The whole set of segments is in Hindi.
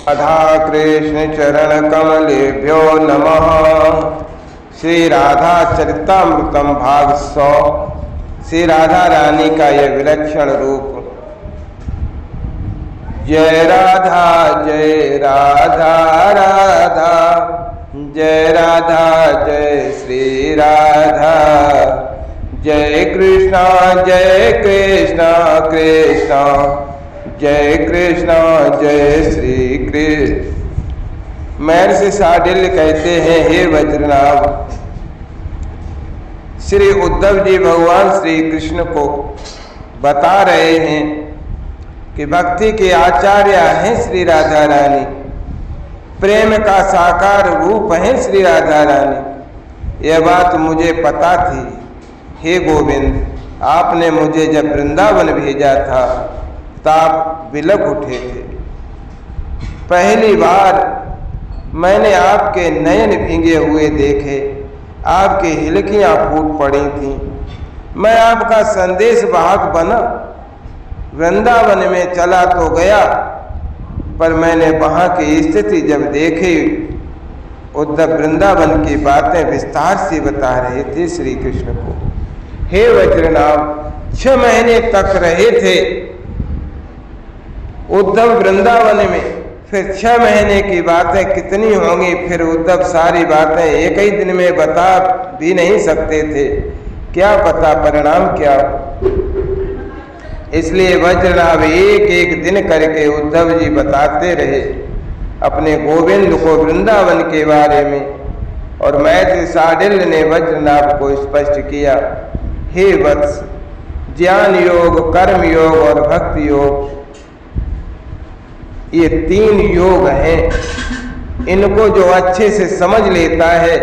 राधा कृष्ण चरण कमलेभ्यो नमः। श्री राधा चरितामृतम भाग 100। श्री राधा रानी का यह विलक्षण रूप। जय राधा राधा जय राधा जय श्री राधा। जय कृष्णा कृष्णा जय कृष्णा जय श्री कृष्ण। महर्षि शांडिल्य कहते हैं, हे वज्रनाभ, श्री उद्धव जी भगवान श्री कृष्ण को बता रहे हैं कि भक्ति के आचार्य हैं श्री राधा रानी, प्रेम का साकार रूप है श्री राधा रानी। यह बात मुझे पता थी। हे गोविंद, आपने मुझे जब वृंदावन भेजा था तब बिलख उठे थे। पहली बार मैंने आपके नयन भींगे हुए देखे, आपकी हिलकियां फूट पड़ी थीं। मैं आपका संदेश वाहक बना, वृंदावन में चला तो गया, पर मैंने वहां की स्थिति जब देखी, उद्धव वृंदावन की बातें विस्तार से बता रहे थे श्री कृष्ण को। हे वज्रनाभ, 6 महीने तक रहे थे उद्धव वृंदावन में। फिर 6 महीने की बातें कितनी होंगी, फिर उद्धव सारी बातें एक ही दिन में बता भी नहीं सकते थे, क्या पता परिणाम क्या हो। इसलिए वज्रनाभ एक एक दिन करके उद्धव जी बताते रहे अपने गोविंद को वृंदावन के बारे में। और महर्षि शांडिल्य ने वज्रनाभ को स्पष्ट किया, हे वत्स, ज्ञान योग, कर्म योग और भक्ति योग, ये 3 योग हैं। इनको जो अच्छे से समझ लेता है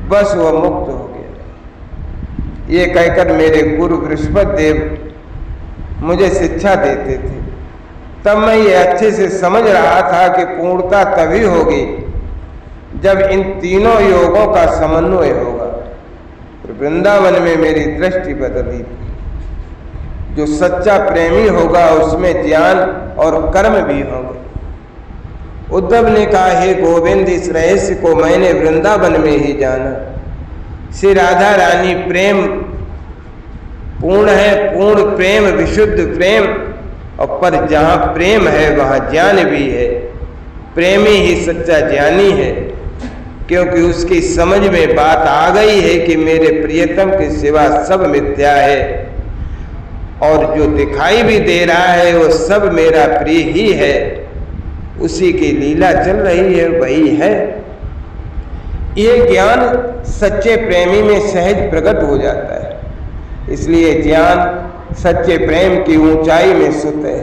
बस वह मुक्त हो गया। ये कहकर मेरे गुरु बृहस्पति देव मुझे शिक्षा देते थे। तब मैं ये अच्छे से समझ रहा था कि पूर्णता तभी होगी जब इन तीनों योगों का समन्वय होगा। वृंदावन में मेरी दृष्टि बदली। जो सच्चा प्रेमी होगा उसमें ज्ञान और कर्म भी होंगे। उद्धव ने कहा, हे गोविंद, इस रहस्य को मैंने वृंदावन में ही जाना। श्री राधा रानी प्रेम पूर्ण है, पूर्ण प्रेम, विशुद्ध प्रेम। और पर जहाँ प्रेम है वहाँ ज्ञान भी है। प्रेमी ही सच्चा ज्ञानी है, क्योंकि उसकी समझ में बात आ गई है कि मेरे प्रियतम के सिवा सब मिथ्या है, और जो दिखाई भी दे रहा है वो सब मेरा प्रिय ही है। उसी की लीला चल रही है, वही है। ये ज्ञान सच्चे प्रेमी में सहज प्रकट हो जाता है। इसलिए ज्ञान सच्चे प्रेम की ऊंचाई में सुत है।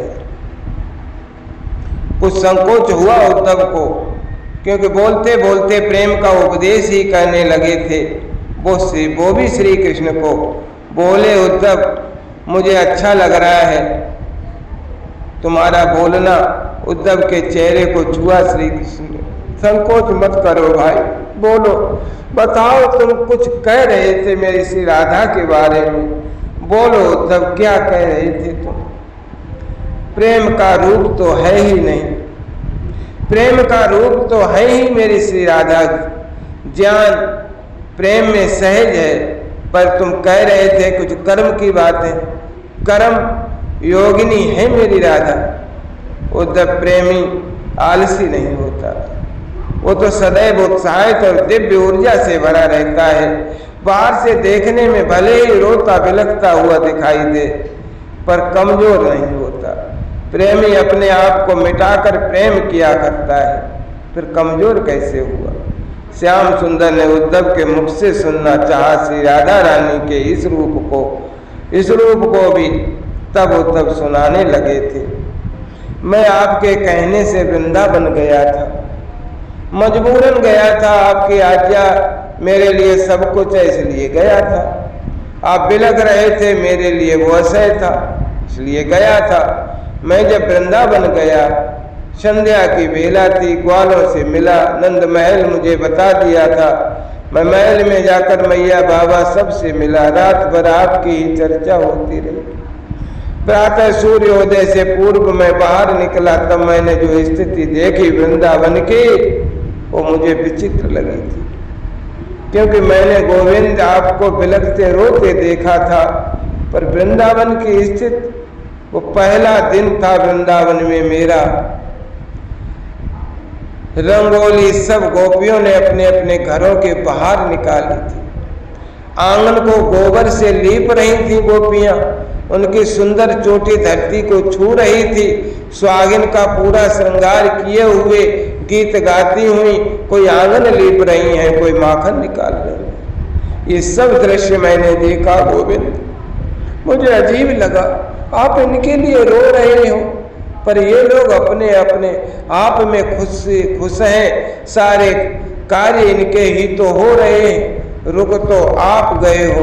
कुछ संकोच हुआ उद्धव को, क्योंकि बोलते बोलते प्रेम का उपदेश ही करने लगे थे। वो भी श्री कृष्ण को बोले, उद्धव, मुझे अच्छा लग रहा है तुम्हारा बोलना। उद्धव के चेहरे को छुआ श्री कृष्ण ने। संकोच मत करो भाई, बोलो, बताओ, तुम कुछ कह रहे थे मेरी श्री राधा के बारे में। बोलो उद्धव, क्या कह रहे थे तुम? प्रेम का रूप तो है ही नहीं, प्रेम का रूप तो है ही मेरी श्री राधा। ज्ञान प्रेम में सहज है, पर तुम कह रहे थे कुछ कर्म की बातें। कर्म योगिनी है मेरी राधा। उद्धव प्रेमी आलसी नहीं होता, वो तो सदैव उत्साहित और दिव्य ऊर्जा से भरा रहता है। बाहर से देखने में भले ही रोता बिलखता हुआ दिखाई दे, पर कमजोर नहीं होता। प्रेमी अपने आप को मिटाकर प्रेम किया करता है, फिर कमजोर कैसे हुआ? श्याम सुंदर ने उद्धव के मुख से सुनना चाहा श्री राधा रानी के इस रूप को भी। तब उद्धव सुनाने लगे थे, मैं आपके कहने से वृंदावन गया था, मजबूरन गया था। आपकी आज्ञा मेरे लिए सब कुछ है, इसलिए गया था। आप बिलख रहे थे, मेरे लिए वो असह्य था, इसलिए गया था। मैं जब वृंदावन गया, संध्या की बेला थी, ग्वालों से मिला। नंद महल मुझे बता दिया था। मैं महल में जाकर मैया बाबा सबसे मिला। रात भर आपकी ही चर्चा होती रही। प्रातः सूर्योदय से पूर्व मैं बाहर निकला, तब मैंने जो स्थिति देखी वृंदावन की, वो मुझे विचित्र लगी थी। क्योंकि मैंने गोविंद आपको बिलखते रोते देखा था, पर वृंदावन की स्थिति, वो पहला दिन था वृंदावन में मेरा। रंगोली सब गोपियों ने अपने अपने घरों के बाहर निकाली थी। आंगन को गोबर से लीप रही थी गोपियां, उनकी सुंदर चोटी धरती को छू रही थी। सुहागिन का पूरा श्रृंगार किए हुए गीत गाती हुई कोई आंगन लीप रही हैं, कोई माखन निकाल रही है। ये सब दृश्य मैंने देखा गोविंद, मुझे अजीब लगा। आप इनके लिए रो रहे हो, पर ये लोग अपने अपने आप में खुश हैं। सारे कार्य इनके ही तो हो रहे हैं, रुक तो आप गए हो।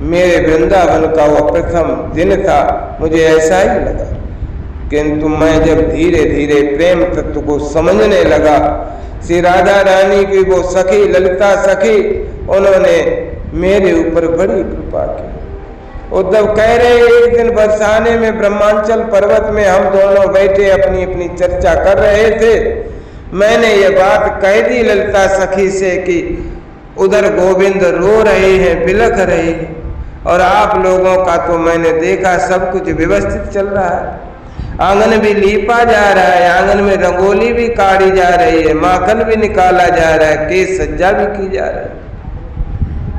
मेरे वृंदावन का वो प्रथम दिन था, मुझे ऐसा ही लगा। किंतु मैं जब धीरे धीरे प्रेम तत्व को समझने लगा, श्री राधा रानी की वो सखी ललिता सखी, उन्होंने मेरे ऊपर बड़ी कृपा की। उद्धव कह रहे, एक दिन बरसाने में ब्रह्मांचल पर्वत में हम दोनों बैठे अपनी अपनी चर्चा कर रहे थे। मैंने ये बात कह दी ललिता सखी से कि उधर गोविंद रो रहे हैं, बिलख रहे हैं, और आप लोगों का तो मैंने देखा सब कुछ व्यवस्थित चल रहा है। आंगन भी लीपा जा रहा है, आंगन में रंगोली भी काढ़ी जा रही है, माखन भी निकाला जा रहा है, केस सज्जा भी की जा रहा है।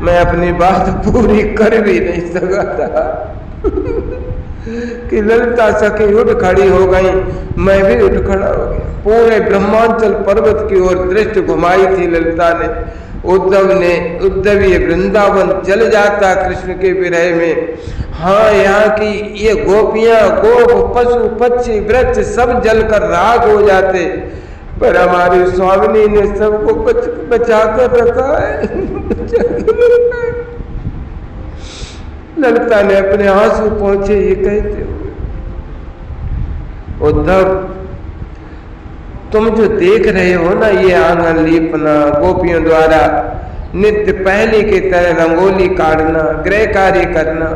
मैं अपनी बात पूरी कर भी नहीं सका था कि ललिता सखी उठ खड़ी हो गई, मैं भी उठ खड़ा हो गया। पूरे ब्रह्मांचल पर्वत की ओर दृष्टि घुमाई थी ललिता ने। उद्धव ये वृंदावन जल जाता कृष्ण के विरह में। हाँ, यहाँ की ये गोपियां, गोप, पशु, पक्षी, वृक्ष सब जल कर राख हो जाते, पर हमारी स्वामिनी ने सबको बचा कर रखा है। ललिता ने अपने आंसू पहुंचे ये कहते हुए, उद्धव तुम जो देख रहे हो ना, ये आंगन लीपना, गोपियों द्वारा नित्य पहले की तरह रंगोली काटना, गृह कार्य करना,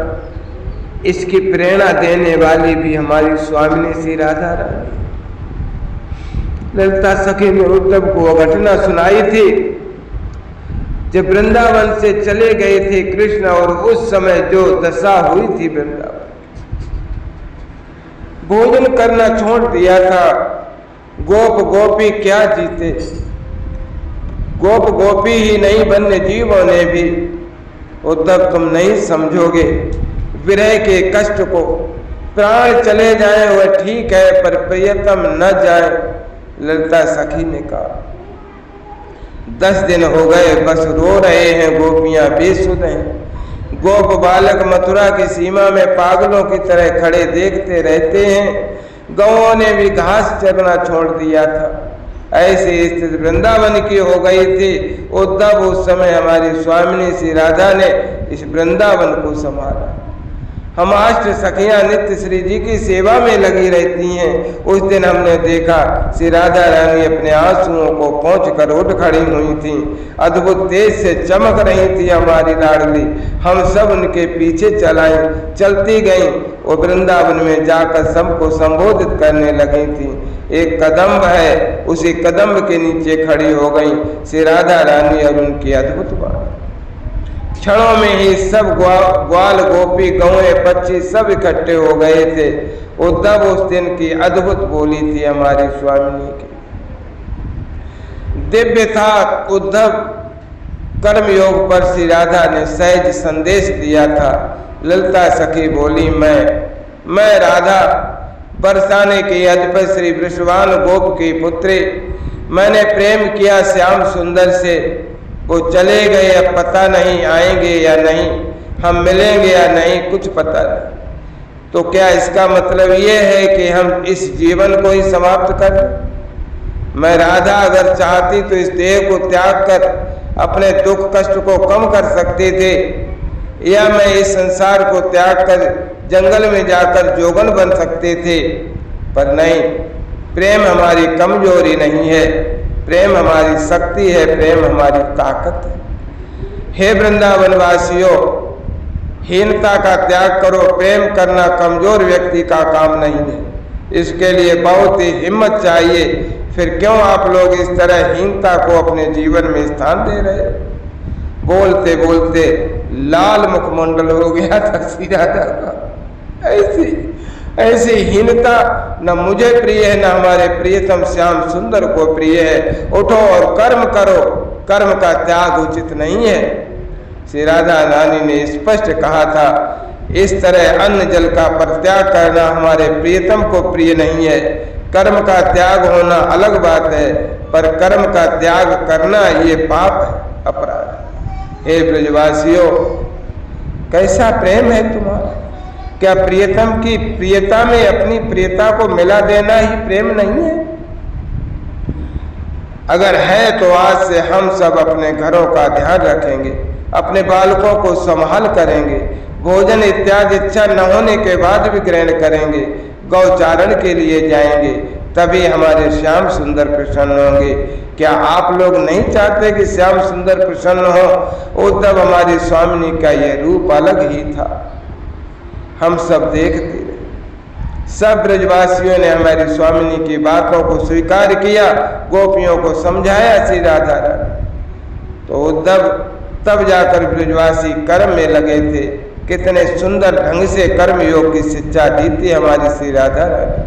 इसकी प्रेरणा देने वाली भी हमारी स्वामिनी श्री राधा रानी। ललिता सखी ने उद्धव को घटना सुनाई थी जब वृंदावन से चले गए थे कृष्ण, और उस समय जो दशा हुई थी वृंदावन, भोजन करना छोड़ दिया था। गोप गोपी क्या जीते, गोप गोपी ही नहीं वन्य जीवों ने भी। उद्धव तुम नहीं समझोगे विरह के कष्ट को, प्राण चले जाए वह ठीक है, पर प्रियतम न जाए। ललिता सखी ने कहा, 10 दिन हो गए, बस रो रहे हैं, गोपियां बेसुध हैं। गोप बालक मथुरा की सीमा में पागलों की तरह खड़े देखते रहते हैं। गौओं ने भी घास चरना छोड़ दिया था। ऐसी स्थिति वृंदावन की हो गई थी। उद्धव उस समय हमारी स्वामिनी श्री राधा ने इस वृंदावन को संभाला। हम अष्ट सखियां नित्य श्री जी की सेवा में लगी रहती हैं। उस दिन हमने देखा श्री राधा रानी अपने आंसुओं को पहुंचकर उठ खड़ी हुई थी, अद्भुत तेज से चमक रही थी हमारी लाडली। हम सब उनके पीछे चलती गईं। वो वृंदावन में जाकर सबको संबोधित करने लगी थी। एक कदम्ब है, उसी कदम्ब के नीचे खड़ी हो गई श्री राधा रानी और उनकी अद्भुत बात। क्षणों में ही सब ग्वाल गोपी गौए पक्षी सब इकट्ठे हो गए थे। उद्धव उस दिन की अद्भुत बोली थी हमारी स्वामिनी की, दिव्य था। उद्धव कर्मयोग पर श्री राधा ने सहज संदेश दिया था। ललिता सखी बोली, मैं राधा बरसाने की अधिपति श्री वृषभान गोप की पुत्री, मैंने प्रेम किया श्याम सुंदर से। वो चले गए, अब पता नहीं आएंगे या नहीं, हम मिलेंगे या नहीं, कुछ पता नहीं। तो क्या इसका मतलब ये है कि हम इस जीवन को ही समाप्त कर? मैं राधा अगर चाहती तो इस देह को त्याग कर अपने दुख कष्ट को कम कर सकते थे, या मैं इस संसार को त्याग कर जंगल में जाकर जोगन बन सकते थे। पर नहीं, प्रेम हमारी कमजोरी नहीं है, प्रेम हमारी शक्ति है, प्रेम हमारी ताकत है। हे वृंदावन वासियों, हीनता का त्याग करो। प्रेम करना कमजोर व्यक्ति का काम नहीं है, इसके लिए बहुत ही हिम्मत चाहिए। फिर क्यों आप लोग इस तरह हीनता को अपने जीवन में स्थान दे रहे? बोलते बोलते लाल मुखमंडल हो गया था श्री राधा का। ऐसी हीनता न मुझे प्रिय है, न हमारे प्रियतम श्याम सुंदर को प्रिय है। उठो और कर्म करो, कर्म का त्याग उचित नहीं है। श्री राधा रानी ने स्पष्ट कहा था, इस तरह अन्न जल का परित्याग करना हमारे प्रियतम को प्रिय नहीं है। कर्म का त्याग होना अलग बात है, पर कर्म का त्याग करना ये पाप है, अपराध है। हे ब्रजवासियों, कैसा प्रेम है तुम्हारा? क्या प्रियतम की प्रियता में अपनी प्रियता को मिला देना ही प्रेम नहीं है? अगर है तो आज से हम सब अपने घरों का ध्यान रखेंगे, अपने बालकों को संभाल करेंगे, भोजन इत्यादि इच्छा न होने के बाद भी ग्रहण करेंगे, गौचारण के लिए जाएंगे, तभी हमारे श्याम सुंदर प्रसन्न होंगे। क्या आप लोग नहीं चाहते कि श्याम सुंदर प्रसन्न हो? उद्धव, हमारी स्वामिनी का यह रूप अलग ही था, हम सब देखते रहे। सब ब्रजवासियों ने हमारी स्वामिनी की बातों को स्वीकार किया, गोपियों को समझाया श्री राधा रानी। तो उद्धव तब जाकर ब्रजवासी कर्म में लगे थे। कितने सुंदर ढंग से कर्म योग की शिक्षा दी थी हमारी श्री राधा रानी।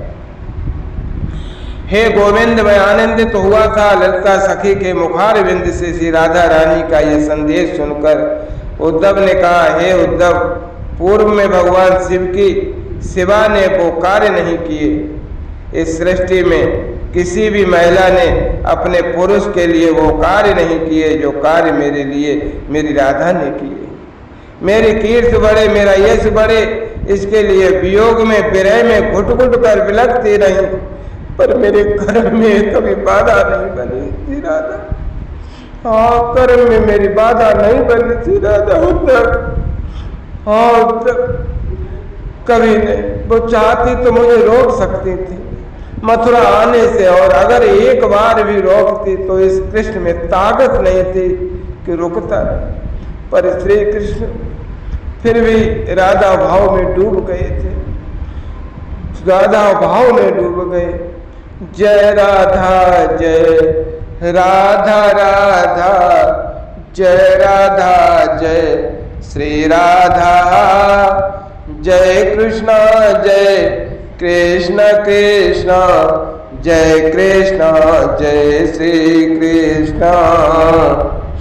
हे गोविंद, मैं आनंदित हुआ था ललिता सखी के मुखार बिंद से श्री राधा रानी का यह संदेश सुनकर। उद्धव ने कहा, हे उद्धव, पूर्व में भगवान शिव की शिवा ने वो कार्य नहीं किए। इस सृष्टि में किसी भी महिला ने अपने पुरुष के लिए वो कार्य नहीं किए जो कार्य मेरे लिए मेरी राधा ने किए। मेरी कीर्ति बढ़े, मेरा यश बढ़े, इसके लिए वियोग में विरह में घुट घुट कर बिलखती रही, पर मेरे कर्म में कभी बाधा नहीं बनी श्री राधा। हाँ, कर्म में मेरी बाधा नहीं बनी श्री राधा। उद्धव, हाँ उद्धव, कभी नहीं। वो चाहती तो मुझे रोक सकती थी मथुरा आने से, और अगर एक बार भी रोकती तो इस कृष्ण में ताकत नहीं थी कि रुकता। पर श्री कृष्ण फिर भी राधा भाव में डूब गए थे, राधा भाव में डूब गए। जय राधा जय राधा राधा, जय राधा जय श्री राधा, जय कृष्ण कृष्ण, जय कृष्ण जय श्री कृष्ण।